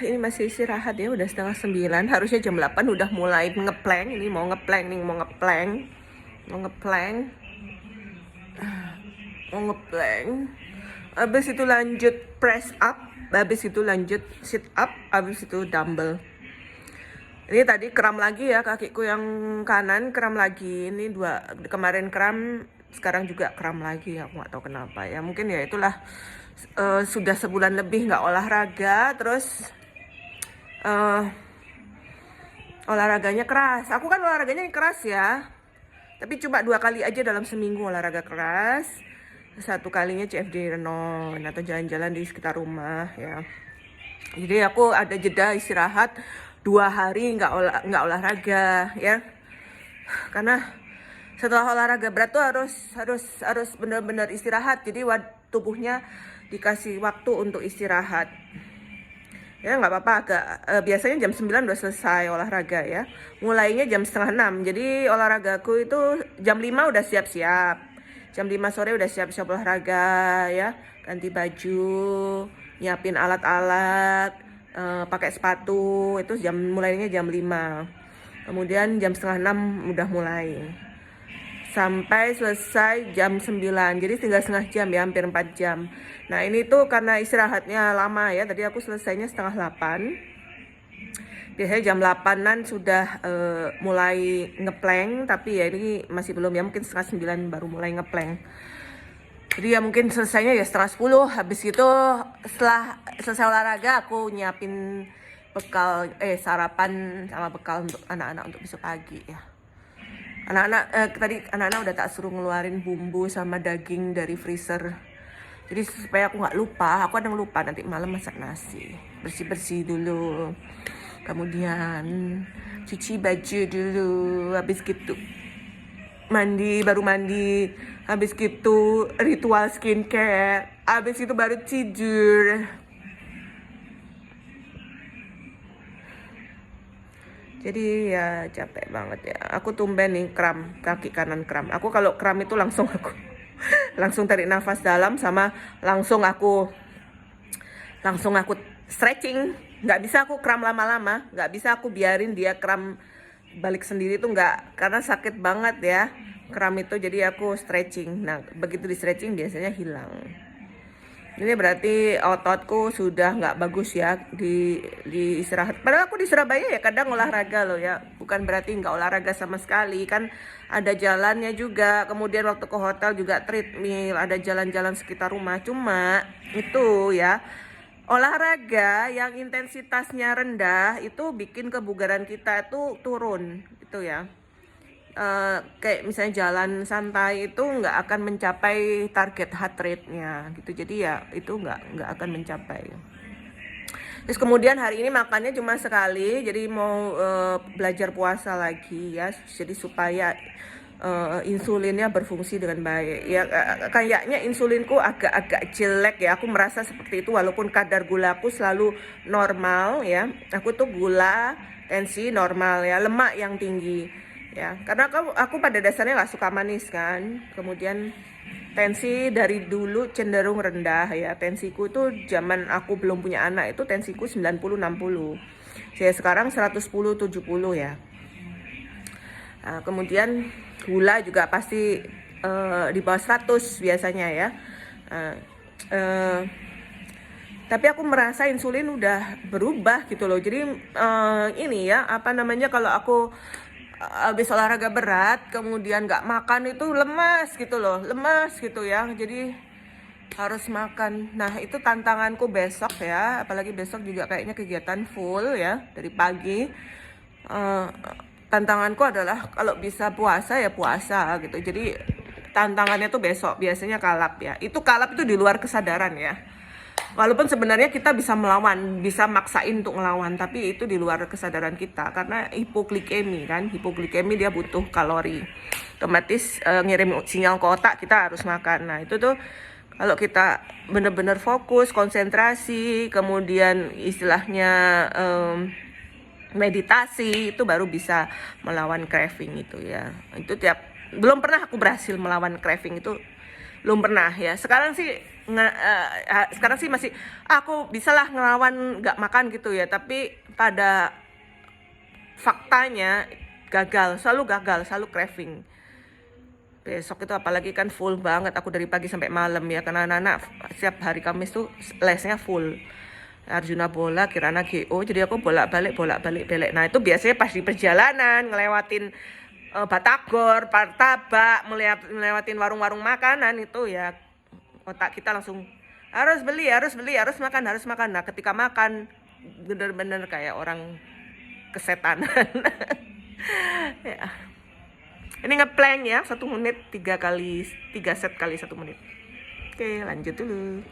Ini masih istirahat ya, udah setengah 9. Harusnya jam 8 udah mulai ngeplank. Ini mau ngeplank nih, mau ngeplank. Habis itu lanjut press up, habis itu lanjut sit up, habis itu dumbbell. Ini tadi kram lagi ya, kakiku yang kanan kram lagi. Ini kemarin kram, sekarang juga kram lagi. Aku nggak tahu kenapa ya. Mungkin ya itulah, sudah sebulan lebih nggak olahraga, terus olahraganya keras. Aku kan olahraganya keras ya, tapi cuma 2 kali aja dalam seminggu olahraga keras. 1 kalinya CFD Renon atau jalan-jalan di sekitar rumah ya. Jadi aku ada jeda istirahat 2 hari nggak olahraga ya, karena setelah olahraga berat tuh harus benar-benar istirahat. Jadi tubuhnya dikasih waktu untuk istirahat. Ya nggak apa-apa, biasanya jam 9 udah selesai olahraga ya. Mulainya jam setengah 6. Jadi olahragaku itu jam 5 udah siap-siap. Jam 5 sore udah siap-siap olahraga ya. Ganti baju, nyiapin alat-alat, pakai sepatu. Itu mulainya jam 5. Kemudian jam setengah 6 udah mulai. Sampai selesai jam 9. Jadi tinggal setengah jam ya, hampir 4 jam. Nah ini tuh karena istirahatnya lama ya. Tadi aku selesainya setengah 8. Biasanya jam 8-an sudah mulai ngeplank. Tapi ya ini masih belum ya, mungkin setengah 9 baru mulai ngeplank. Jadi ya mungkin selesainya ya setengah 10. Habis itu setelah selesai olahraga aku nyiapin bekal, sarapan sama bekal untuk anak-anak untuk besok pagi ya. Tadi anak-anak udah tak suruh ngeluarin bumbu sama daging dari freezer. Jadi supaya aku nggak lupa, aku kadang lupa nanti malam masak nasi. Bersih-bersih dulu. Kemudian cuci baju dulu. Habis gitu baru mandi. Habis gitu ritual skincare. Habis itu baru tidur. Jadi ya capek banget ya. Aku tumben nih kram, kaki kanan kram. Aku kalau kram itu langsung tarik nafas dalam sama langsung aku stretching. Nggak bisa aku kram lama-lama. Nggak bisa aku biarin dia kram balik sendiri tuh nggak. Karena sakit banget ya kram itu. Jadi aku stretching. Nah begitu di stretching biasanya hilang. Ini berarti ototku sudah nggak bagus ya di istirahat. Padahal aku di Surabaya ya kadang olahraga loh ya. Bukan berarti nggak olahraga sama sekali. Kan ada jalannya juga. Kemudian waktu ke hotel juga treadmill. Ada jalan-jalan sekitar rumah. Cuma itu ya, olahraga yang intensitasnya rendah itu bikin kebugaran kita itu turun. Itu ya. Kayak misalnya jalan santai itu nggak akan mencapai target heart rate-nya gitu. Jadi ya itu nggak akan mencapai. Terus kemudian hari ini makannya cuma sekali, jadi mau belajar puasa lagi ya. Jadi supaya insulinnya berfungsi dengan baik. Ya kayaknya insulinku agak jelek ya. Aku merasa seperti itu walaupun kadar gulaku selalu normal ya. Aku tuh gula, tensi normal ya, lemak yang tinggi. Ya, karena aku pada dasarnya nggak suka manis kan. Kemudian tensi dari dulu cenderung rendah ya. Tensiku tuh zaman aku belum punya anak itu tensiku 90-60. Saya sekarang 110-70 ya. Nah, kemudian gula juga pasti di bawah 100 biasanya ya. Tapi aku merasa insulin udah berubah gitu loh. Jadi ini ya, apa namanya, kalau aku habis olahraga berat kemudian nggak makan itu lemas gitu ya. Jadi harus makan. Nah itu tantanganku besok ya, apalagi besok juga kayaknya kegiatan full ya dari pagi. Tantanganku adalah kalau bisa puasa ya puasa gitu. Jadi tantangannya tuh besok biasanya kalap ya. Itu kalap itu di luar kesadaran ya. Walaupun sebenarnya kita bisa melawan, bisa maksain untuk melawan, tapi itu di luar kesadaran kita karena hipoglikemi kan. Hipoglikemi dia butuh kalori. Otomatis ngirim sinyal ke otak kita harus makan. Nah, itu tuh kalau kita benar-benar fokus, konsentrasi, kemudian istilahnya meditasi, itu baru bisa melawan craving itu ya. Itu belum pernah aku berhasil melawan craving itu. Belum pernah ya. Sekarang sih sekarang sih masih aku bisalah ngelawan nggak makan gitu ya, tapi pada faktanya selalu craving. Besok itu apalagi kan full banget aku dari pagi sampai malam ya, karena anak-anak setiap hari Kamis tuh lesnya full. Arjuna bola, Kirana GO, jadi aku bolak-balik. Nah itu biasanya pas di perjalanan ngelewatin Batagor, Martabak, melewatin warung-warung makanan itu ya, otak kita langsung harus beli, harus makan. Nah ketika makan bener-bener kayak orang kesetanan. Ya. Ini ngeplank ya, 1 menit 3 set kali 1 menit. Oke, lanjut dulu.